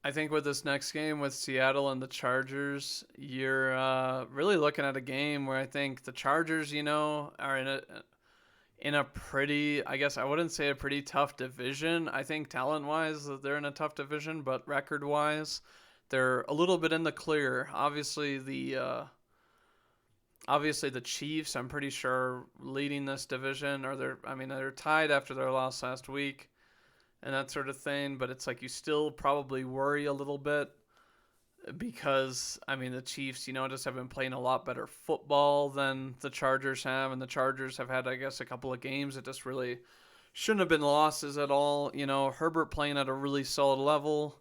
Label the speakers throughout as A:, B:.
A: I think with this next game with Seattle and the Chargers, you're really looking at a game where I think the Chargers, are in a pretty, I guess I wouldn't say a pretty tough division. I think talent wise, they're in a tough division, but record wise, they're a little bit in the clear. Obviously the Chiefs, I'm pretty sure leading this division, or they're tied after their loss last week and that sort of thing. But it's like you still probably worry a little bit because the Chiefs, just have been playing a lot better football than the Chargers have, and the Chargers have had, I guess, a couple of games that just really shouldn't have been losses at all. Herbert playing at a really solid level,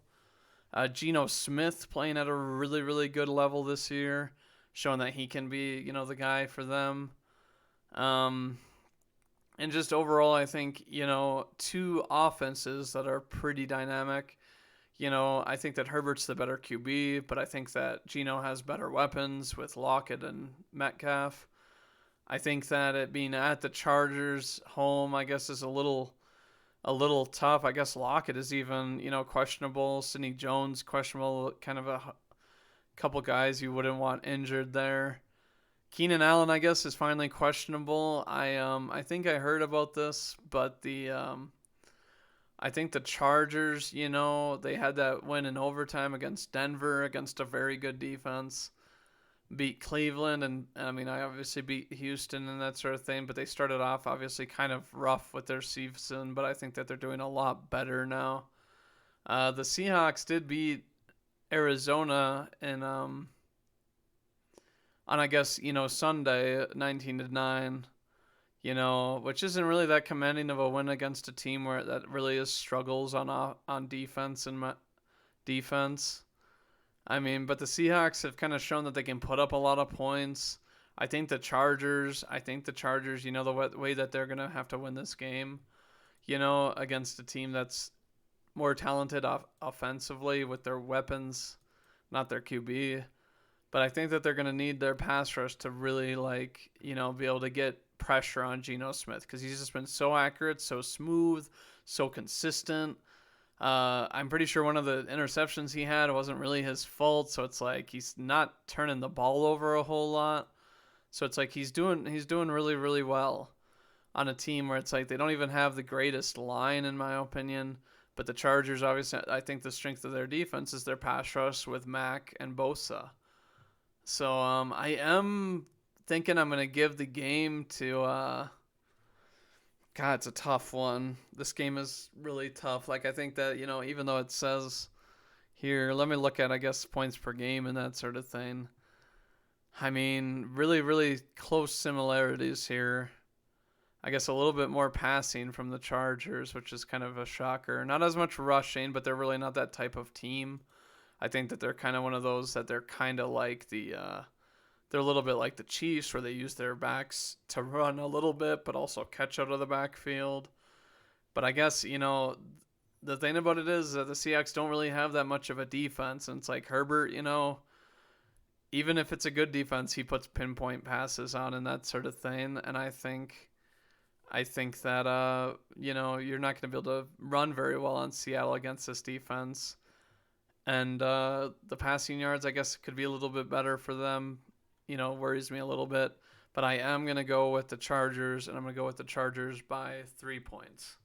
A: Geno Smith playing at a really really good level this year, showing that he can be the guy for them. Um, and just overall, I think two offenses that are pretty dynamic. I think that Herbert's the better QB, but I think that Geno has better weapons with Lockett and Metcalf. I think that it being at the Chargers home, I guess, is a little tough. I guess Lockett is even questionable. Sidney Jones questionable. Kind of a couple guys you wouldn't want injured there. Keenan Allen, I guess, is finally questionable. I think I heard about this, but I think the Chargers, they had that win in overtime against Denver, against a very good defense. Beat Cleveland, and I obviously beat Houston and that sort of thing, but they started off obviously kind of rough with their season, but I think that they're doing a lot better now. The Seahawks did beat Arizona in on I guess Sunday 19-9. Which isn't really that commanding of a win against a team where that really is struggles on defense and defense. But the Seahawks have kind of shown that they can put up a lot of points. I think the Chargers, the way that they're gonna have to win this game, against a team that's more talented offensively with their weapons, not their QB. But I think that they're going to need their pass rush to really, be able to get pressure on Geno Smith because he's just been so accurate, so smooth, so consistent. I'm pretty sure one of the interceptions he had wasn't really his fault, so it's like he's not turning the ball over a whole lot. So it's like he's doing really really well on a team where it's like they don't even have the greatest line in my opinion. But the Chargers, obviously, I think the strength of their defense is their pass rush with Mack and Bosa. So I am thinking I'm gonna give the game to. God, it's a tough one. This game is really tough. Like I think that even though it says here, let me look at I guess points per game and that sort of thing. Really really close similarities here. I guess a little bit more passing from the Chargers, which is kind of a shocker. Not as much rushing, but they're really not that type of team. I think that they're kind of one of those that they're kind of like they're a little bit like the Chiefs where they use their backs to run a little bit, but also catch out of the backfield. But I guess, the thing about it is that the Seahawks don't really have that much of a defense. And it's like Herbert, even if it's a good defense, he puts pinpoint passes on and that sort of thing. And I think that, you're not going to be able to run very well on Seattle against this defense. And the passing yards, I guess, could be a little bit better for them. Worries me a little bit. But I am going to go with the Chargers, and I'm going to go with the Chargers by 3 points.